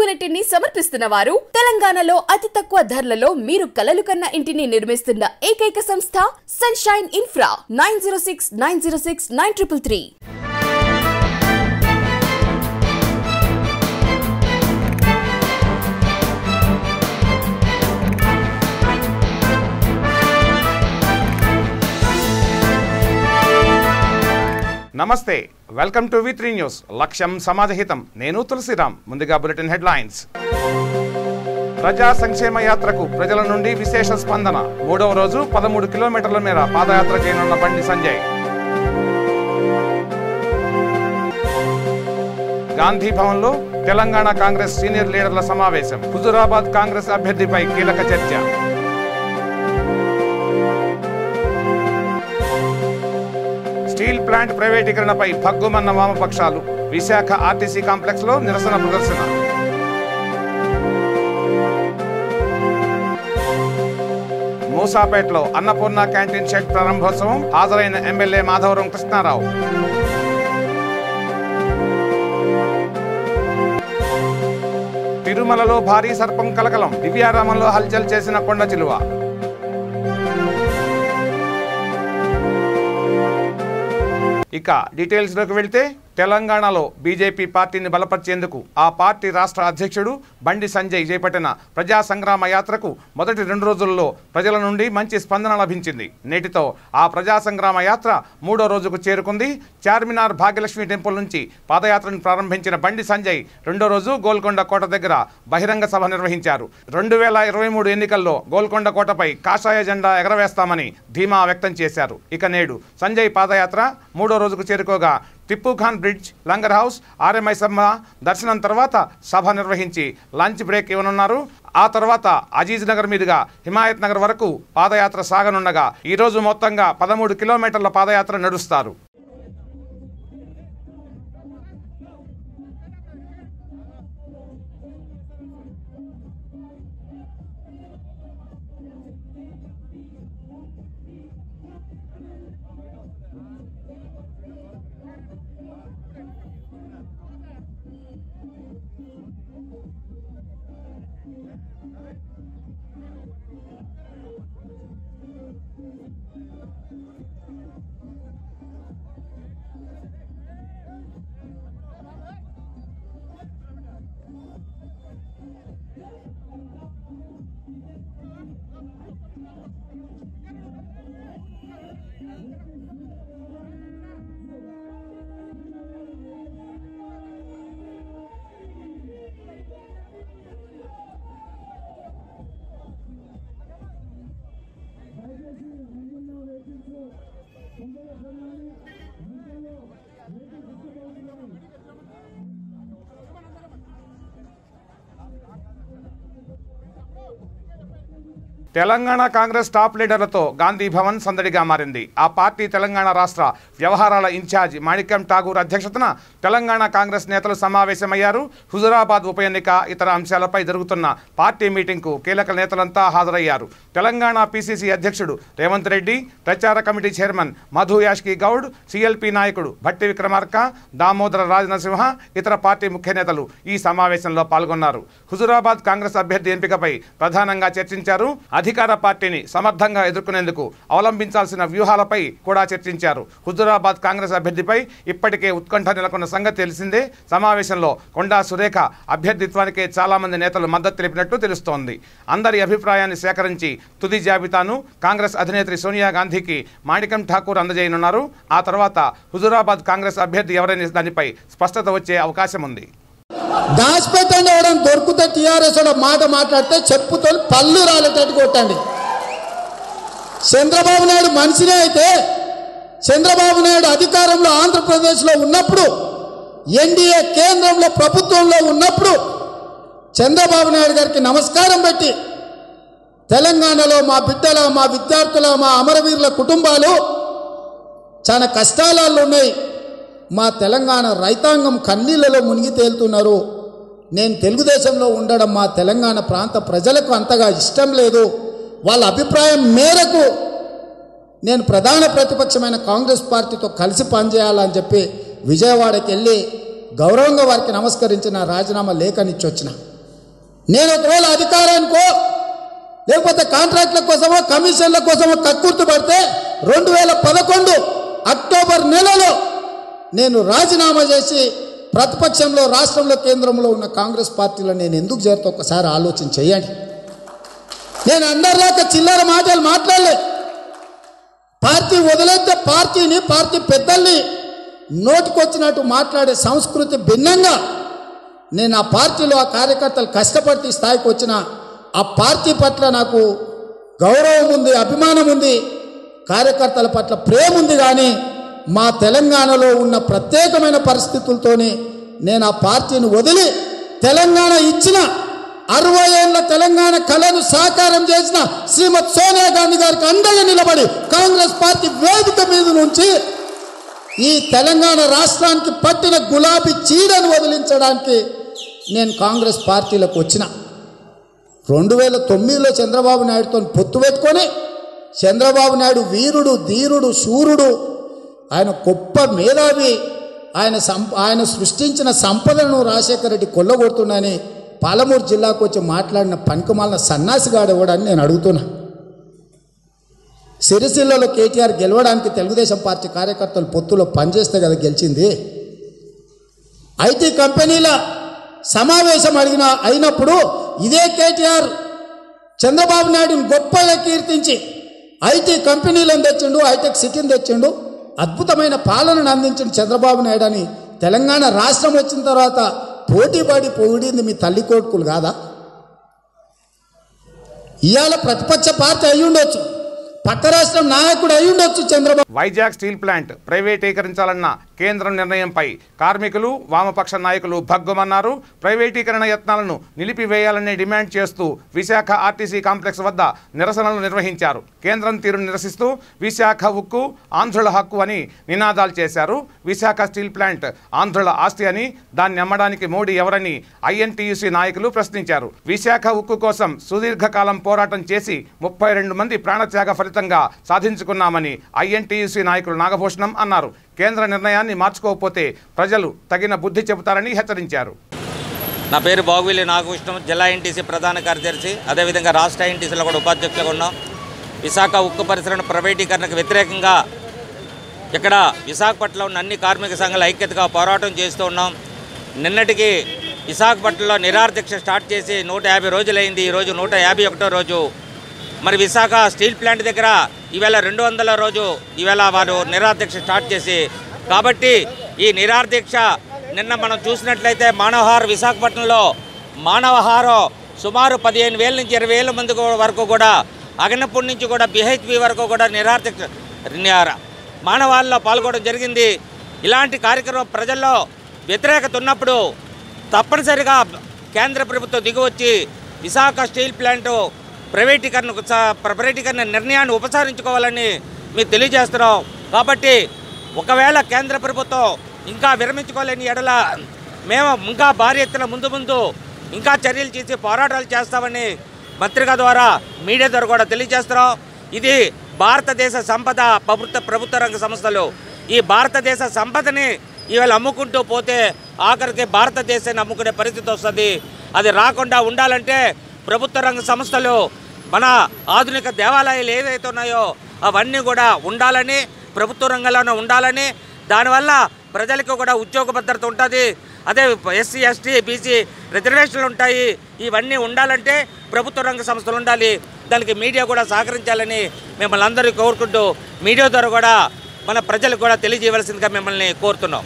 Unit ని సమర్పిస్తున్న వారు తెలంగాణలో అతి తక్కువ ధరలలో మీరు కలలు కన్న ఇంటిని నిర్మిస్తున్న ఏకైక సంస్థ సన్షైన్ ఇన్ఫ్రా 9069069333. నమస్తే, వెల్కమ్ టు V3 న్యూస్. లక్ష్యం సమాజహితం. నేను తులసిరామ్. ముందుగా బులెటిన్ హెడ్లైన్స్. ప్రజా సంక్షేమ యాత్రకు ప్రజల నుండి విశేష స్పందన. 3వ రోజు 13 కిలోమీటర్ల మేర పాదయాత్ర చేయనున్న బండి సంజయ్. గాంధీ భవన్లో తెలంగాణ కాంగ్రెస్ సీనియర్ లీడర్ల సమావేశం. హుజురాబాద్ కాంగ్రెస్ అభ్యర్థిపై కీలక చర్చ. స్టీల్ ప్లాంట్ ప్రైవేటీకరణపై భగ్గుమన్న వామపక్షాలు. విశాఖ ఆర్టీసీ కాంప్లెక్స్ లో నిరసన ప్రదర్శన. మూసాపేటలో అన్నపూర్ణ క్యాంటీన్ షెడ్ ప్రారంభోత్సవం. హాజరైన ఎమ్మెల్యే మాధవరం కృష్ణారావు. తిరుమలలో భారీ సర్పం కలకలం. దివ్యారామంలో హల్చల్ చేసిన కొండ చిలువ. ఇక డీటెయిల్స్లోకి వెళ్తే, తెలంగాణలో బీజేపీ పార్టీని బలపరిచేందుకు ఆ పార్టీ రాష్ట్ర అధ్యక్షుడు బండి సంజయ్ చేపట్టిన ప్రజా సంగ్రామ యాత్రకు మొదటి 2 రోజుల్లో ప్రజల నుండి మంచి స్పందన లభించింది. నేటితో ఆ ప్రజా సంగ్రామ యాత్ర 3వ రోజుకు చేరుకుంది. చార్మినార్ భాగ్యలక్ష్మి టెంపుల్ నుంచి పాదయాత్రను ప్రారంభించిన బండి సంజయ్ 2వ రోజు గోల్కొండ కోట దగ్గర బహిరంగ సభ నిర్వహించారు. 2023 ఎన్నికల్లో గోల్కొండ కోటపై కాషాయ జెండా ఎగరవేస్తామని ధీమా వ్యక్తం చేశారు. ఇక నేడు సంజయ్ పాదయాత్ర 3వ రోజుకు చేరుకోగా టిప్పుఖాన్ బ్రిడ్జ్, లంగర్ హౌస్, ఆర్ఎంఐ సమ్మ దర్శనం తర్వాత సభ నిర్వహించి లంచ్ బ్రేక్ ఇవ్వనున్నారు. ఆ తర్వాత అజీజ్ నగర్ మీదుగా హిమాయత్ నగర్ వరకు పాదయాత్ర సాగనుండగా ఈరోజు మొత్తంగా 13 కిలోమీటర్ల పాదయాత్ర నడుస్తారు. తెలంగాణ కాంగ్రెస్ టాప్ లీడర్లతో గాంధీ భవన్ సందడిగా మారింది. ఆ పార్టీ తెలంగాణ రాష్ట్ర వ్యవహారాల ఇన్ఛార్జ్ మాణిక్యం ఠాగూర్ అధ్యక్షతన తెలంగాణ కాంగ్రెస్ నేతలు సమావేశమయ్యారు. హుజురాబాద్ ఉప ఎన్నిక, ఇతర అంశాలపై జరుగుతున్న పార్టీ మీటింగ్కు కీలక నేతలంతా హాజరయ్యారు. తెలంగాణ పీసీసీ అధ్యక్షుడు రేవంత్ రెడ్డి, ప్రచార committee chairman Madhu Yaskhi Goud, CLP నాయకుడు భట్టి విక్రమార్క, దామోదర రాజనరసింహ, ఇతర పార్టీ ముఖ్య నేతలు ఈ సమావేశంలో పాల్గొన్నారు. హుజురాబాద్ కాంగ్రెస్ అభ్యర్థి ఎంపికపై ప్రధానంగా చర్చించారు. అధికార పార్టీని సమర్థంగా ఎదుర్కొనేందుకు అవలంబించాల్సిన వ్యూహాలపై కూడా చర్చించారు. హుజురాబాద్ కాంగ్రెస్ అభ్యర్థిపై ఇప్పటికే ఉత్కంఠ నెలకొన్న సంగతి తెలిసిందే. సమావేశంలో కొండా సురేఖ అభ్యర్థిత్వానికే చాలా మంది నేతలు మద్దతు తెలిపినట్టు తెలుస్తోంది. అందరి అభిప్రాయాన్ని సేకరించి తుది జాబితాను కాంగ్రెస్ అధినేత్రి సోనియా గాంధీకి మాణిక్యం ఠాకూర్ అందజేయనున్నారు. ఆ తర్వాత హుజురాబాద్ కాంగ్రెస్ అభ్యర్థి ఎవరైనా దానిపై స్పష్టత వచ్చే అవకాశం ఉంది. దాచిపెట్టండి, ఎవడని దొరికితే టీఆర్ఎస్ మాట మాట్లాడితే చెప్పుతో పళ్ళు రాలేటట్టు కొట్టండి. చంద్రబాబు నాయుడు మనిషినే అయితే, చంద్రబాబు నాయుడు అధికారంలో ఆంధ్రప్రదేశ్లో ఉన్నప్పుడు, ఎన్డీఏ కేంద్రంలో ప్రభుత్వంలో ఉన్నప్పుడు చంద్రబాబు నాయుడు గారికి నమస్కారం పెట్టి తెలంగాణలో మా బిడ్డల, మా విద్యార్థుల, మా అమరవీరుల కుటుంబాలు చాలా కష్టాలలో ఉన్నాయి, మా తెలంగాణ రైతాంగం కన్నీళ్లలో మునిగి తేలుతున్నారు, నేను తెలుగుదేశంలో ఉండడం మా తెలంగాణ ప్రాంత ప్రజలకు అంతగా ఇష్టం లేదు, వాళ్ళ అభిప్రాయం మేరకు నేను ప్రధాన ప్రతిపక్షమైన కాంగ్రెస్ పార్టీతో కలిసి పనిచేయాలని చెప్పి విజయవాడకి వెళ్ళి గౌరవంగా వారికి నమస్కరించిన రాజీనామా లేఖనిచ్చి వచ్చిన. నేను ఒకవేళ అధికారానికో లేకపోతే కాంట్రాక్ట్ల కోసమో కమిషన్ల కోసమో కక్కుర్తి పడితే 2011 అక్టోబర్ నెలలో నేను రాజీనామా చేసి ప్రతిపక్షంలో రాష్ట్రంలో కేంద్రంలో ఉన్న కాంగ్రెస్ పార్టీలో నేను ఎందుకు చేరుతా ఒకసారి ఆలోచన చేయండి. నేను అందరిలాగా చిల్లర మాటలు మాట్లాడలే. పార్టీ వదిలేస్తే పార్టీ పెద్దల్ని నోటికొచ్చినట్టు మాట్లాడే సంస్కృతి భిన్నంగా నేను ఆ పార్టీలో ఆ కార్యకర్తలు కష్టపడి స్థాయికి వచ్చిన ఆ పార్టీ పట్ల నాకు గౌరవం ఉంది, అభిమానం ఉంది, కార్యకర్తల పట్ల ప్రేమ ఉంది. కానీ మా తెలంగాణలో ఉన్న ప్రత్యేకమైన పరిస్థితులతోనే నేను ఆ పార్టీని వదిలి తెలంగాణ ఇచ్చిన 60 ఏళ్ల తెలంగాణ కళను సాకారం చేసిన శ్రీమతి సోనియా గాంధీ గారికి అండగా నిలబడి కాంగ్రెస్ పార్టీ వేదిక మీద నుంచి ఈ తెలంగాణ రాష్ట్రానికి పట్టిన గులాబీ చీడను వదిలించడానికి నేను కాంగ్రెస్ పార్టీలకు వచ్చిన. 2009లో చంద్రబాబు నాయుడుతో పొత్తు పెట్టుకొని చంద్రబాబు నాయుడు వీరుడు, ధీరుడు, శూరుడు, ఆయన గొప్ప మేధావి, ఆయన సృష్టించిన సంపదను రాజశేఖర రెడ్డి కొల్లగొడుతున్నాని పాలమూరు జిల్లాకు వచ్చి మాట్లాడిన పనికిమాలిన సన్నాసిగాడు ఎవడని నేను అడుగుతున్నా. సిరిసిల్లలో కేటీఆర్ గెలవడానికి తెలుగుదేశం పార్టీ కార్యకర్తలు పొత్తులో పనిచేస్తే కదా గెలిచింది. ఐటీ కంపెనీల సమావేశం అయినప్పుడు ఇదే కేటీఆర్ చంద్రబాబు నాయుడుని గొప్పగా కీర్తించి ఐటీ కంపెనీలను తెచ్చిండు, హైటెక్ సిటీని తెచ్చిండు, అద్భుతమైన పాలనను అందించిన చంద్రబాబు నాయుడు అని తెలంగాణ రాష్ట్రం వచ్చిన తర్వాత పోటీపడి పొగిడింది మీ తల్లి కొడుకులు కాదా? ఇవాళ ప్రతిపక్ష పార్టీ అయి ఉండొచ్చు, పక్క రాష్ట్రం నాయకుడు అయి ఉండొచ్చు చంద్రబాబు. వైజాగ్ స్టీల్ ప్లాంట్ ప్రైవేటీకరించాలన్న కేంద్రం నిర్ణయంపై కార్మికులు, వామపక్ష నాయకులు భగ్గుమన్నారు. ప్రైవేటీకరణ యత్నాలను నిలిపివేయాలని డిమాండ్ చేస్తూ విశాఖ ఆర్టీసీ కాంప్లెక్స్ వద్ద నిరసనలు నిర్వహించారు. కేంద్రం తీరును నిరసిస్తూ విశాఖ ఉక్కు ఆంధ్రుల హక్కు అని నినాదాలు చేశారు. విశాఖ స్టీల్ ప్లాంట్ ఆంధ్రుల ఆస్తి అని, దాన్ని అమ్మడానికి మోడీ ఎవరని ఐఎన్టీయూసీ నాయకులు ప్రశ్నించారు. విశాఖ ఉక్కు కోసం సుదీర్ఘకాలం పోరాటం చేసి 32 మంది ప్రాణత్యాగ ఫలితంగా సాధించుకున్నామని ఐఎన్టీయూసీ నాయకులు నాగభూషణం అన్నారు. కేంద్ర నిర్ణయాన్ని మార్చుకోకపోతే ప్రజలు తగిన బుద్ధి చెబుతారని హెచ్చరించారు. నా పేరు బాగువిల్లి నాగభూషణం, జిల్లా ఎన్టీసీ ప్రధాన కార్యదర్శి, అదేవిధంగా రాష్ట్ర ఎన్టీసీలో కూడా ఉపాధ్యక్షులుగా ఉన్నాం. విశాఖ ఉక్కు పరిశ్రమ ప్రైవేటీకరణకు వ్యతిరేకంగా ఇక్కడ విశాఖపట్నంలో ఉన్న అన్ని కార్మిక సంఘాల ఐక్యతగా పోరాటం చేస్తూ ఉన్నాం. నిన్నటికి విశాఖపట్నంలో నిరాహారదీక్ష స్టార్ట్ చేసి 150 రోజులైంది. ఈరోజు 151వ రోజు. మరి విశాఖ స్టీల్ ప్లాంట్ దగ్గర ఈవేళ 200వ రోజు ఈవేళ వారు నిరాహారదీక్ష స్టార్ట్ చేసి, కాబట్టి ఈ నిరాహారదీక్ష నిన్న మనం చూసినట్లయితే మానవహారం విశాఖపట్నంలో మానవహారం సుమారు 15,000 నుంచి 20,000 మంది వరకు కూడా, అగనపూడి నుంచి కూడా బిహెచ్పి వరకు కూడా నిరాహారదీక్ష మానవాళ్ళలో పాల్గొనడం జరిగింది. ఇలాంటి కార్యక్రమం ప్రజల్లో వ్యతిరేకత ఉన్నప్పుడు తప్పనిసరిగా కేంద్ర ప్రభుత్వం దిగివచ్చి విశాఖ స్టీల్ ప్లాంటు ప్రైవేటీకరణ నిర్ణయాన్ని ఉపసంహరించుకోవాలని మీకు తెలియజేస్తున్నాం. కాబట్టి ఒకవేళ కేంద్ర ప్రభుత్వం ఇంకా విరమించుకోలేని ఎడల మేము ఇంకా భారీ ఎత్తున ముందు ఇంకా చర్యలు చేసి పోరాటాలు చేస్తామని పత్రిక ద్వారా, మీడియా ద్వారా కూడా తెలియజేస్తున్నాం. ఇది భారతదేశ సంపద, ప్రభుత్వ రంగ సంస్థలు ఈ భారతదేశ సంపదని ఇవాళ అమ్ముకుంటూ పోతే ఆఖరికి భారతదేశాన్ని అమ్ముకునే పరిస్థితి వస్తుంది. అది రాకుండా ఉండాలంటే ప్రభుత్వ రంగ సంస్థలు, మన ఆధునిక దేవాలయాలు ఏవైతే ఉన్నాయో అవన్నీ కూడా ఉండాలని, ప్రభుత్వ రంగంలోనే ఉండాలని, దానివల్ల ప్రజలకు కూడా ఉద్యోగ భద్రత ఉంటుంది. అదే ఎస్సీ, ఎస్టీ, బీసీ రిజర్వేషన్లు ఉంటాయి. ఇవన్నీ ఉండాలంటే ప్రభుత్వ రంగ సంస్థలు ఉండాలి. దానికి మీడియా కూడా సహకరించాలని మిమ్మల్ని అందరూ కోరుకుంటూ మీడియా ద్వారా కూడా మన ప్రజలకు కూడా తెలియజేయవలసిందిగా మిమ్మల్ని కోరుతున్నాం.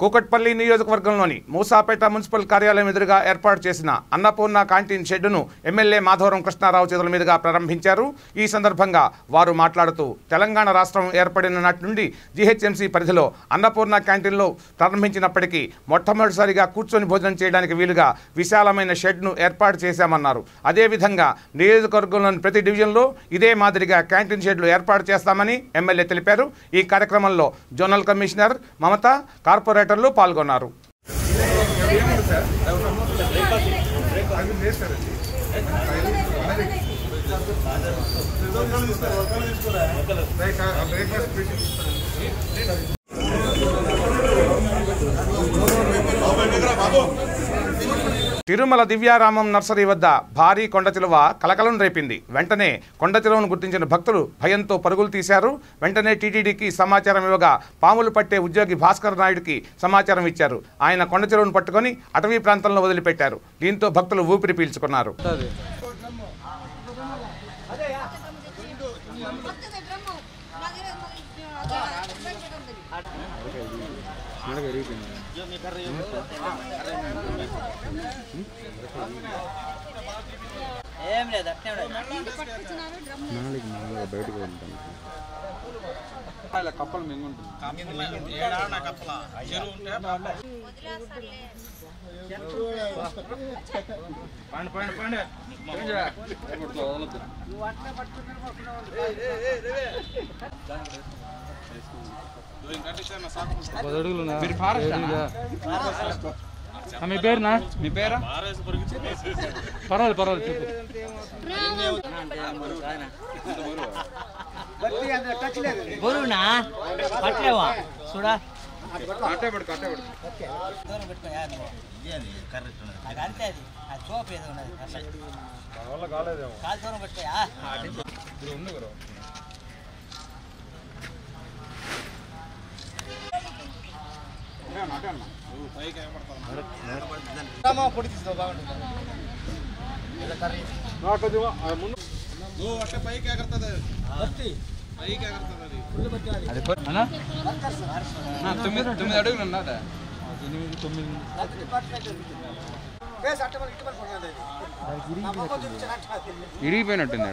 కూకట్పల్లి నియోజకవర్గంలోని మూసాపేట మున్సిపల్ కార్యాలయం ఎదురుగా ఏర్పాటు చేసిన అన్నపూర్ణ క్యాంటీన్ షెడ్డును ఎమ్మెల్యే మాధవరం కృష్ణారావు చేతుల మీదుగా ప్రారంభించారు. ఈ సందర్భంగా వారు మాట్లాడుతూ తెలంగాణ రాష్ట్రం ఏర్పడిన నాటి నుండి జీహెచ్ఎంసీ పరిధిలో అన్నపూర్ణ క్యాంటీన్లో ప్రారంభించినప్పటికీ మొట్టమొదటిసారిగా కూర్చొని భోజనం చేయడానికి వీలుగా విశాలమైన షెడ్ను ఏర్పాటు చేశామన్నారు. అదేవిధంగా నియోజకవర్గంలోని ప్రతి డివిజన్లో ఇదే మాదిరిగా క్యాంటీన్ షెడ్లు ఏర్పాటు చేస్తామని ఎమ్మెల్యే తెలిపారు. ఈ కార్యక్రమంలో జోనల్ కమిషనర్ మమత, కార్పొరేటర్లు పాల్గొన్నారు. తిరుమల దివ్యారామం నర్సరీ వద్ద భారీ కొండచిలువ కలకలం రేపింది. వెంటనే కొండచిలువను గుర్తించిన భక్తులు భయంతో పరుగులు తీశారు. వెంటనే టీటీడీకి సమాచారం ఇవ్వగా పాములు పట్టే ఉద్యోగి భాస్కర్ నాయుడుకి సమాచారం ఇచ్చారు. ఆయన కొండచిలువను పట్టుకొని అటవీ ప్రాంతంలో వదిలిపెట్టారు. దీంతో భక్తులు ఊపిరి పీల్చుకున్నారు. ఏం లేదు అట్నే బయటకు వెళ్తాను కప్పలు మెంగుంటుంది మీ పేరునా మీ పేరా పర్వాలేదు పర్వాలేదు చెప్పు బరువునా పట్టలేవా చూడా కట్టేపడు కట్టేపడు దూరం పెట్టుకోయా నువ్వు నాకు అంతే అది ఆ చోపు ఏదో ఉన్నది కాలు దూరం పెట్టుకోయా ఉంది గురు తొమ్మిది అడుగులు ఉన్నదా 8 ఇరిగిపోయినట్టుంది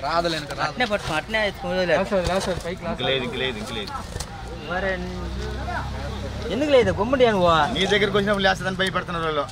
రాదులేను అట్నే పట్టుకో అట్నే మరి ఎందుకు లేదు గుమ్మడి నువ్వు నీ దగ్గరికి వచ్చినప్పుడు లేస్తుందని భయపడుతున్నారు వాళ్ళు.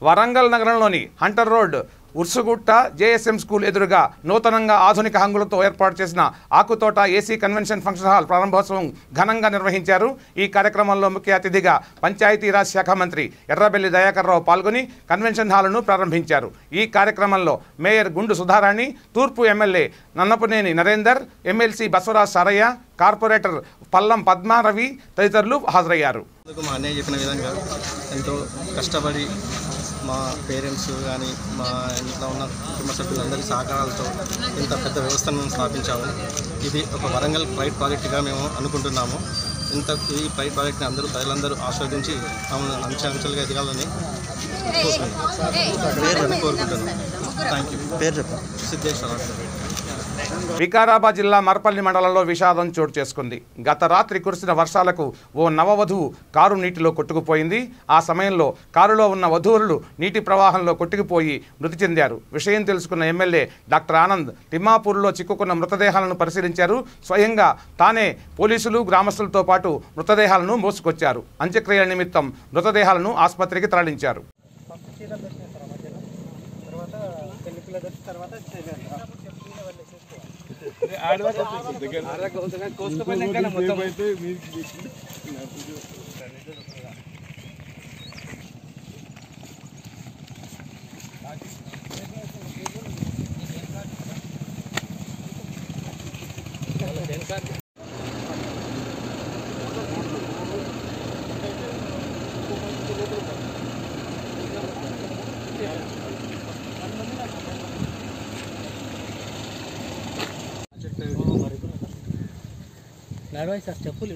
వరంగల్ నగరంలోని Hunter road Ursugutta JSM school ఎదురుగా నూతనంగా ఆధునిక హంగులతో ఏర్పాటు చేసిన Akuthota AC convention function hall ప్రారంభోత్సవం ఘనంగా నిర్వహించారు. ఈ కార్యక్రమంలో ముఖ్య అతిథిగా పంచాయతీరాజ్ శాఖ మంత్రి ఎర్రబెల్లి దయాకర్ రావు పాల్గొని కన్వెన్షన్ హాల్ను ప్రారంభించారు. ఈ కార్యక్రమంలో మేయర్ గుండు సుధారాణి, తూర్పు MLA Nannapuneni Narender, MLC Basavaraj Saraiah, corporator Pallam Padmaravi తదితరులు హాజరయ్యారు. మా అన్నయ్య చెప్పిన విధంగా ఎంతో కష్టపడి మా పేరెంట్స్ కానీ మా ఇంట్లో ఉన్న కుటుంబ సభ్యులందరి సహకారాలతో ఇంత పెద్ద వ్యవస్థను మేము స్థాపించాము. ఇది ఒక వరంగల్ ప్రైడ్ ప్రాజెక్టుగా మేము అనుకుంటున్నాము. ఈ ప్రైడ్ ప్రాజెక్ట్ని ప్రజలందరూ ఆస్వాదించి మమ్మల్ని అంచెలుగా ఎదగాలని కోరుకుంటున్నాను. Thank you. పేరు చెప్పండి. సిద్ధేశ్వరరావు. వికారాబాద్ జిల్లా మర్పల్లి మండలంలో విషాదం చోటు చేసుకుంది. గత రాత్రి కురిసిన వర్షాలకు ఓ నవవధువు కారు నీటిలో కొట్టుకుపోయింది. ఆ సమయంలో కారులో ఉన్న వధూవరులు నీటి ప్రవాహంలో కొట్టుకుపోయి మృతి చెందారు. విషయం తెలుసుకున్న ఎమ్మెల్యే డాక్టర్ ఆనంద్ తిమ్మాపూర్లో చిక్కుకున్న మృతదేహాలను పరిశీలించారు. స్వయంగా తానే పోలీసులు గ్రామస్తులతో పాటు మృతదేహాలను మోసుకొచ్చారు. అంత్యక్రియల నిమిత్తం మృతదేహాలను ఆసుపత్రికి తరలించారు. నడవాలి సార్ చెప్పులు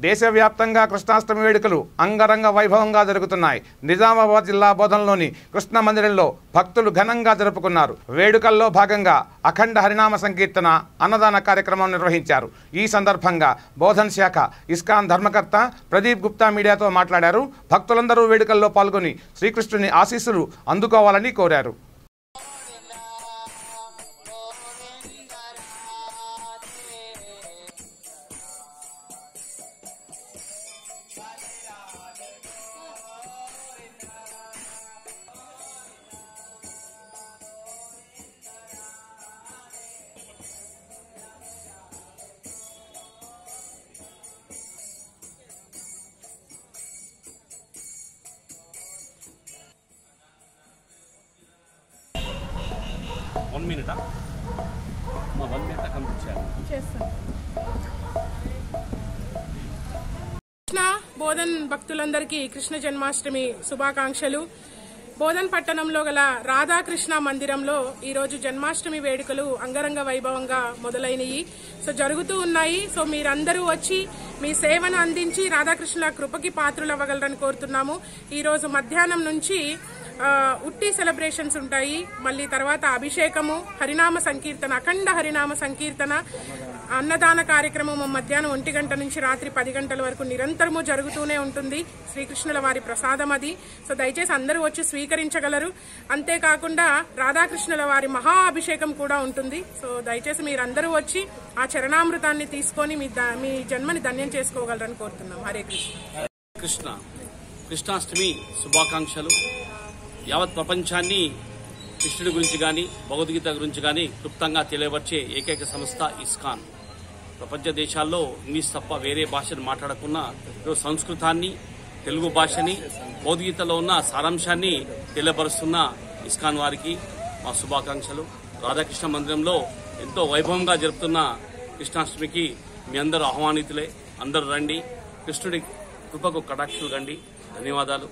దేశవ్యాప్తంగా కృష్ణాష్టమి వేడుకలు అంగరంగ వైభవంగా జరుగుతున్నాయి. నిజామాబాద్ జిల్లా బోధనలోని కృష్ణ మందిరంలో భక్తులు ఘనంగా జరుపుకున్నారు. వేడుకల్లో భాగంగా అఖండ హరినామ సంకీర్తన, అన్నదాన కార్యక్రమం నిర్వహించారు. ఈ సందర్భంగా బోధన్ శాఖ ఇస్కాన్ ధర్మకర్త ప్రదీప్ గుప్తా మీడియాతో మాట్లాడారు. భక్తులందరూ వేడుకల్లో పాల్గొని శ్రీకృష్ణుని ఆశీస్సులు అందుకోవాలని కోరారు. కృష్ణ బోధన్ భక్తులందరికీ కృష్ణ జన్మాష్టమి శుభాకాంక్షలు. బోధన్ పట్టణంలో గల రాధాకృష్ణ మందిరంలో ఈరోజు జన్మాష్టమి వేడుకలు అంగరంగ వైభవంగా మొదలైనవి. జరుగుతూ ఉన్నాయి. మీరందరూ వచ్చి మీ సేవను అందించి రాధాకృష్ణుల కృపకి పాత్రులవ్వగలరని కోరుతున్నాము. ఈరోజు మధ్యాహ్నం నుంచి ఉట్టి సెలబ్రేషన్స్ ఉంటాయి. మళ్ళీ తర్వాత అభిషేకము, హరినామ సంకీర్తన, అఖండ హరినామ సంకీర్తన, అన్నదాన కార్యక్రమం మధ్యాహ్నం 1 గంట నుంచి రాత్రి 10 గంటల వరకు నిరంతరము జరుగుతూనే ఉంటుంది. శ్రీకృష్ణుల వారి ప్రసాదం అది. దయచేసి అందరూ వచ్చి స్వీకరించగలరు. అంతేకాకుండా రాధాకృష్ణుల వారి మహా అభిషేకం కూడా ఉంటుంది. దయచేసి మీరందరూ వచ్చి ఆ చరణామృతాన్ని తీసుకొని మీ జన్మని ధన్యం చేసుకోగలరని కోరుతున్నాం. హరే కృష్ణ. కృష్ణాష్టమి శుభాకాంక్షలు. యావత్ ప్రపంచాన్ని కృష్ణుడి గురించి కానీ భగవద్గీత గురించి కానీ క్లుప్తంగా తెలియవచ్చే ఏకైక సంస్థ ఇస్కాన్. ప్రపంచ దేశాల్లో ఇంగ్లీష్ తప్ప వేరే భాషను మాట్లాడకుండా సంస్కృతాన్ని, తెలుగు భాషని, భగవద్గీతలో ఉన్న సారాంశాన్ని తెలియపరుస్తున్న ఇస్కాన్ వారికి మా శుభాకాంక్షలు. రాధాకృష్ణ మందిరంలో ఎంతో వైభవంగా జరుపుతున్న కృష్ణాష్టమికి మీ అందరూ ఆహ్వానితులే. అందరూ రండి, కృష్ణుడి కృపకు కటాక్షులు రండి. ధన్యవాదాలు.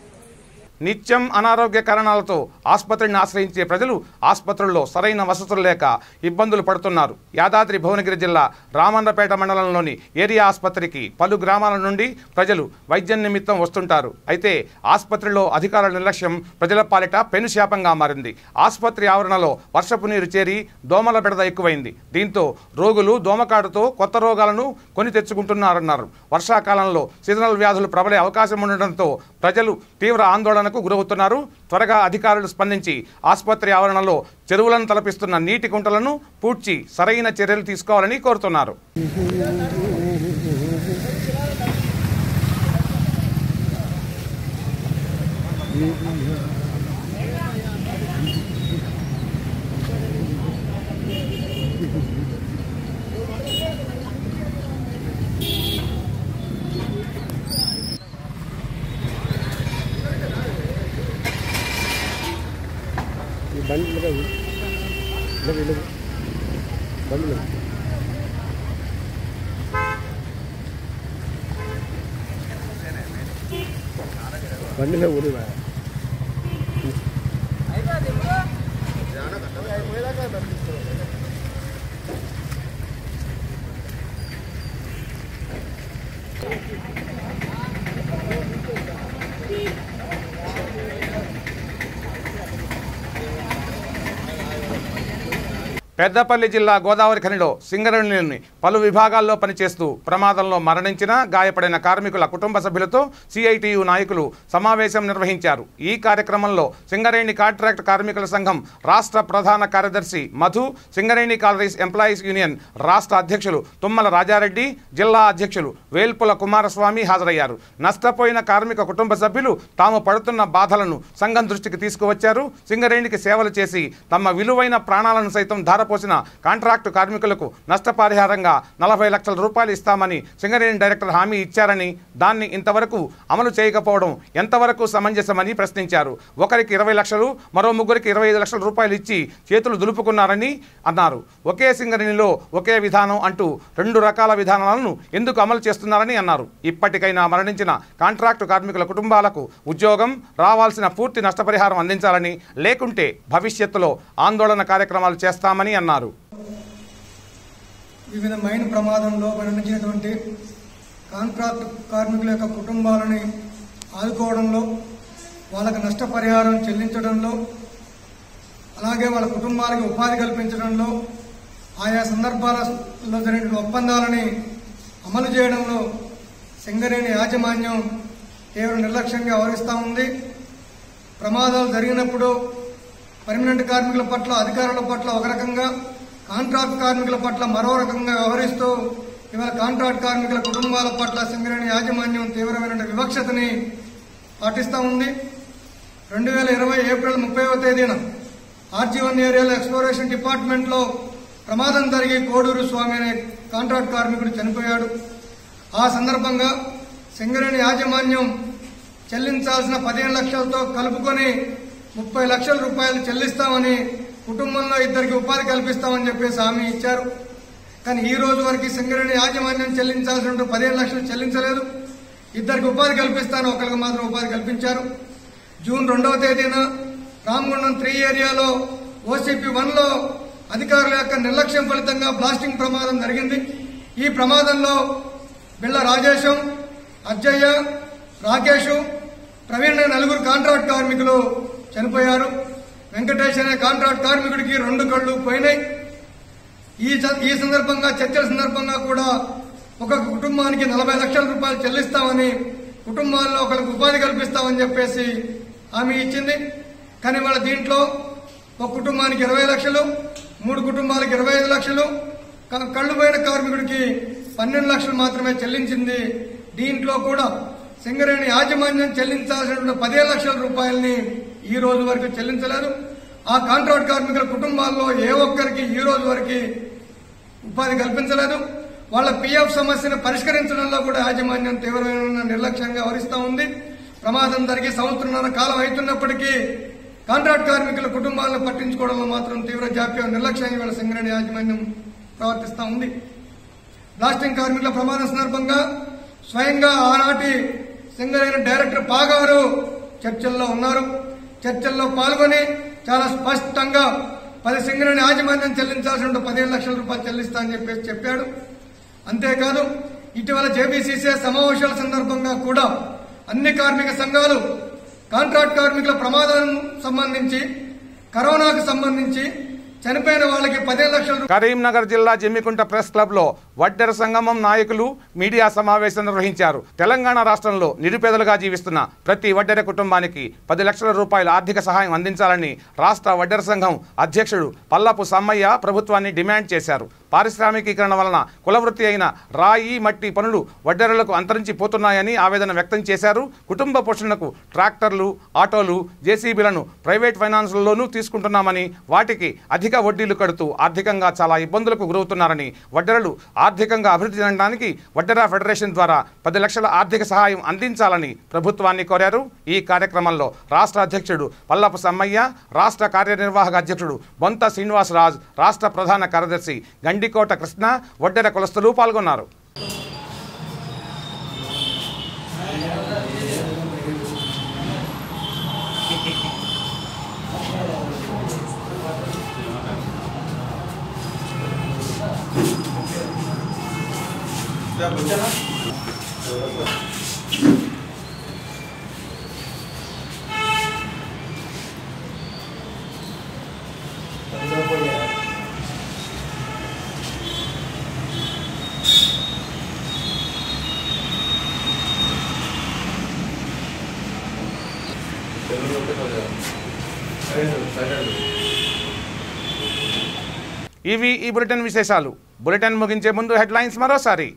నిత్యం అనారోగ్య కారణాలతో ఆసుపత్రిని ఆశ్రయించే ప్రజలు ఆసుపత్రుల్లో సరైన వసతులు లేక ఇబ్బందులు పడుతున్నారు. యాదాద్రి భువనగిరి జిల్లా రామన్నపేట మండలంలోని ఏరియా ఆసుపత్రికి పలు గ్రామాల నుండి ప్రజలు వైద్యం నిమిత్తం వస్తుంటారు. అయితే ఆసుపత్రిలో అధికారుల నిర్లక్ష్యం ప్రజల పాలిట పెనుశాపంగా మారింది. ఆసుపత్రి ఆవరణలో వర్షపు నీరు చేరి దోమల బెడద ఎక్కువైంది. దీంతో రోగులు దోమకాటుతో కొత్త రోగాలను కొని తెచ్చుకుంటున్నారన్నారు. వర్షాకాలంలో సీజనల్ వ్యాధులు ప్రబలే అవకాశం ఉండడంతో ప్రజలు తీవ్ర ఆందోళనకు గురవుతున్నారు. త్వరగా అధికారులు స్పందించి ఆసుపత్రి ఆవరణలో చెరువులను తలపిస్తున్న నీటి కుంటలను పూడ్చి సరైన చర్యలు తీసుకోవాలని కోరుతున్నారు. బండిలో ఊరివా పెద్దపల్లి జిల్లా గోదావరి ఖనిలో సింగరేణిలోని పలు విభాగాల్లో పనిచేస్తూ ప్రమాదంలో మరణించిన గాయపడిన కార్మికుల కుటుంబ సభ్యులతో సిఐటియు నాయకులు సమావేశం నిర్వహించారు. ఈ కార్యక్రమంలో సింగరేణి కాంట్రాక్ట్ కార్మికుల సంఘం రాష్ట్ర ప్రధాన కార్యదర్శి Madhu, Singareni collieries employees union రాష్ట్ర అధ్యక్షులు తుమ్మల రాజారెడ్డి, జిల్లా అధ్యక్షులు వేల్పుల కుమారస్వామి హాజరయ్యారు. నష్టపోయిన కార్మిక కుటుంబ సభ్యులు తాము పడుతున్న బాధలను సంఘం దృష్టికి తీసుకువచ్చారు. సింగరేణికి సేవలు చేసి తమ విలువైన ప్రాణాలను సైతం ధారపోసిన కాంట్రాక్టు కార్మికులకు నష్టపరిహారంగా 40 లక్షల రూపాయలు ఇస్తామని సింగరేణి డైరెక్టర్ హామీ ఇచ్చారని, దాన్ని ఇంతవరకు అమలు చేయకపోవడం ఎంతవరకు సమంజసమని ప్రశ్నించారు. ఒకరికి 20 లక్షలు, మరో ముగ్గురికి 25 లక్షల రూపాయలు ఇచ్చి చేతులు దులుపుకున్నారని అన్నారు. ఒకే సింగరేణిలో ఒకే విధానం అంటూ 2 రకాల విధానాలను ఎందుకు అమలు చేస్తున్నారని అన్నారు. ఇప్పటికైనా మరణించిన కాంట్రాక్టు కార్మికుల కుటుంబాలకు ఉద్యోగం, రావాల్సిన పూర్తి నష్టపరిహారం అందించాలని, లేకుంటే భవిష్యత్తులో ఆందోళన కార్యక్రమాలు చేస్తామని అన్నారు. వివిధ మైన్ ప్రమాదంలో మరణించినటువంటి కాంట్రాక్ట్ కార్మికుల యొక్క కుటుంబాలని ఆదుకోవడంలో, వాళ్ళకు నష్టపరిహారం చెల్లించడంలో, అలాగే వాళ్ళ కుటుంబాలకు ఉపాధి కల్పించడంలో, ఆయా సందర్భాలలో జరిగిన ఒప్పందాలని అమలు చేయడంలో సింగరేణి యాజమాన్యం తీవ్ర నిర్లక్ష్యంగా వ్యవహరిస్తూ ఉంది. ప్రమాదాలు జరిగినప్పుడు పర్మనెంట్ కార్మికుల పట్ల, అధికారుల పట్ల ఒక రకంగా, కాంట్రాక్ట్ కార్మికుల పట్ల మరో రకంగా వ్యవహరిస్తూ ఇవాళ కాంట్రాక్ట్ కార్మికుల కుటుంబాల పట్ల సింగరేణి యాజమాన్యం తీవ్రమైన వివక్షతని పాటిస్తూ ఉంది. 2020 ఏప్రిల్ 30వ తేదీన RG1 ఏరియాలో ఎక్స్ప్లోరేషన్ డిపార్ట్మెంట్లో ప్రమాదం జరిగి కోడూరు స్వామి అనే కాంట్రాక్ట్ కార్మికుడు చనిపోయాడు. ఆ సందర్భంగా సింగరేణి యాజమాన్యం చెల్లించాల్సిన 15 లక్షలతో కలుపుకొని 30 లక్షల రూపాయలు చెల్లిస్తామని, కుటుంబంలో 2 ఉపాధి కల్పిస్తామని చెప్పేసి హామీ ఇచ్చారు. కానీ ఈ రోజు వరకు సింగరేణి యాజమాన్యం చెల్లించాల్సిన 15 లక్షలు చెల్లించలేదు. 2 ఉపాధి కల్పిస్తాను, ఒకరికి మాత్రం ఉపాధి కల్పించారు. జూన్ 2వ తేదీన రామగుండం 3 ఏరియాలో OCP1లో అధికారుల యొక్క నిర్లక్ష్యం ఫలితంగా బ్లాస్టింగ్ ప్రమాదం జరిగింది. ఈ ప్రమాదంలో బిళ్ళ రాజేశం, అజ్జయ్య, రాకేష్, ప్రవీణ్ అనే 4 కాంట్రాక్ట్ కార్మికులు చనిపోయారు. వెంకటేష్ అనే కాంట్రాక్ట్ కార్మికుడికి 2 కళ్ళు పోయినాయి. ఈ సందర్భంగా చర్చల సందర్భంగా కూడా ఒక కుటుంబానికి 40 లక్షల రూపాయలు చెల్లిస్తామని, కుటుంబాల్లో ఒకరికి ఉపాధి కల్పిస్తామని చెప్పేసి హామీ ఇచ్చింది. కానీ వాళ్ళ దీంట్లో ఒక కుటుంబానికి 20 లక్షలు, 3 కుటుంబాలకు 25 లక్షలు, కళ్ళు పోయిన కార్మికుడికి 12 లక్షలు మాత్రమే చెల్లించింది. దీంట్లో కూడా సింగరేణి యాజమాన్యం చెల్లించాల్సిన 15 లక్షల రూపాయలని ఈ రోజు వరకు చెల్లించలేదు. ఆ కాంట్రాక్ట్ కార్మికుల కుటుంబాల్లో ఏ ఒక్కరికి ఈ రోజు వరకు ఉపాధి కల్పించలేదు. వాళ్ళ PF సమస్యను పరిష్కరించడంలో కూడా యాజమాన్యం తీవ్రమైన నిర్లక్ష్యంగా వ్యవహరిస్తూ ఉంది. ప్రమాదం జరిగి సంవత్సరంన్నర కాలం అవుతున్నప్పటికీ కాంట్రాక్ట్ కార్మికుల కుటుంబాలను పట్టించుకోవడంలో మాత్రం తీవ్ర జాప్యం, నిర్లక్ష్యంగా ఇవాళ సింగరేణి యాజమాన్యం ప్రవర్తిస్తూ ఉంది. బ్లాస్టింగ్ కార్మికుల ప్రమాదం సందర్భంగా స్వయంగా ఆనాటి సింగరేణి డైరెక్టర్ పాగారు చర్చల్లో ఉన్నారు. చర్చల్లో పాల్గొని చాలా స్పష్టంగా 10 సింగరేణి యాజమాన్యం చెల్లించాల్సిన 15 లక్షల రూపాయలు చెల్లిస్తా అని చెప్పేసి చెప్పాడు. అంతేకాదు ఇటీవల JBCCI సమావేశాల సందర్భంగా కూడా అన్ని కార్మిక సంఘాలు కాంట్రాక్ట్ కార్మికుల ప్రమాదం సంబంధించి, కరోనాకు సంబంధించి చనిపోయిన వాళ్ళకి 15 లక్షల. కరీంనగర్ జిల్లా జమ్మికుంట ప్రెస్ క్లబ్ లో వడ్డెర సంగమం నాయకులు మీడియా సమావేశం నిర్వహించారు. తెలంగాణ రాష్ట్రంలో నిరుపేదలుగా జీవిస్తున్న ప్రతి వడ్డెర కుటుంబానికి 10 లక్షల రూపాయల ఆర్థిక సహాయం అందించాలని రాష్ట్ర వడ్డెర సంఘం అధ్యక్షుడు పల్లపు సమ్మయ్య ప్రభుత్వాన్ని డిమాండ్ చేశారు. పారిశ్రామికీకరణ వలన కులవృత్తి అయిన రాయి, మట్టి పనులు వడ్డెరలకు అంతరించిపోతున్నాయని ఆవేదన వ్యక్తం చేశారు. కుటుంబ పోషణకు ట్రాక్టర్లు, ఆటోలు, JCBలను ప్రైవేట్ ఫైనాన్స్లలోనూ తీసుకుంటున్నామని, వాటికి అధిక వడ్డీలు కడుతూ ఆర్థికంగా చాలా ఇబ్బందులకు గురవుతున్నారని, వడ్డెరలు ఆర్థికంగా అభివృద్ధి చెందడానికి వడ్డెర ఫెడరేషన్ ద్వారా 10 లక్షల ఆర్థిక సహాయం అందించాలని ప్రభుత్వాన్ని కోరారు. ఈ కార్యక్రమంలో రాష్ట్ర అధ్యక్షుడు పల్లపు సమ్మయ్య, రాష్ట్ర కార్యనిర్వాహక అధ్యక్షుడు బొంత శ్రీనివాసరాజ్, రాష్ట్ర ప్రధాన కార్యదర్శి గండికోట కృష్ణ, వడ్డెర కులస్తులు పాల్గొన్నారు. ఇవి ఈ బులెటిన్ విశేషాలు. బులెటిన్ ముగించే ముందు హెడ్లైన్స్ మరోసారి.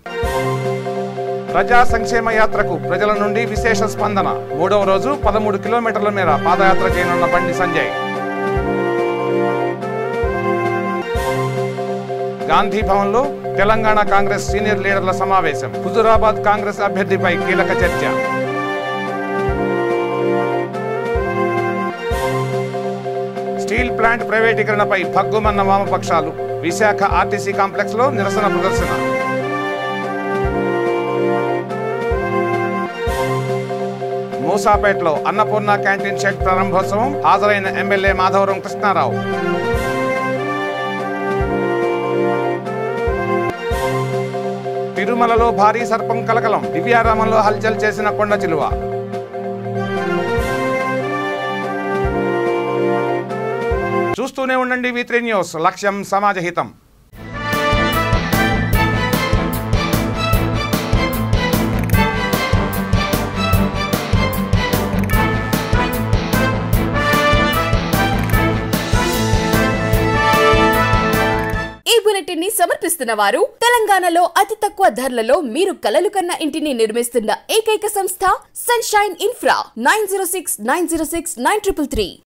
ప్రజా సంక్షేమ యాత్రకు ప్రజల నుండి విశేష స్పందన. 3వ రోజు 13 కిలోమీటర్ల మేర పాదయాత్ర చేయనున్న బండి సంజయ్. గాంధీ భవన్లో తెలంగాణ కాంగ్రెస్ సీనియర్ లీడర్ల సమావేశం. హుజూరాబాద్ కాంగ్రెస్ అభ్యర్థిపై కీలక చర్చ. స్టీల్ ప్లాంట్ ప్రైవేటీకరణపై భగ్గుమన్న వామపక్షాలు. విశాఖ RTC కాంప్లెక్స్ లో నిరసన ప్రదర్శన. మూసాపేటలో అన్నపూర్ణ క్యాంటీన్ షెడ్ ప్రారంభోత్సవం. హాజరైన ఎమ్మెల్యే మాధవరం కృష్ణారావు. తిరుమలలో భారీ సర్పం కలకలం, దివ్యారామంలో హల్చల్ చేసిన కొండ చిలువ. చూస్తూనే ఉండండి V3 న్యూస్, లక్ష్యం సమాజహితం. ఈ బులెటిన్ ని సమర్పిస్తున్న వారు తెలంగాణలో అతి తక్కువ ధరలలో మీరు కలలు కన్న ఇంటిని నిర్మిస్తున్న ఏకైక సంస్థ సన్షైన్ ఇన్ఫ్రా 9069069333.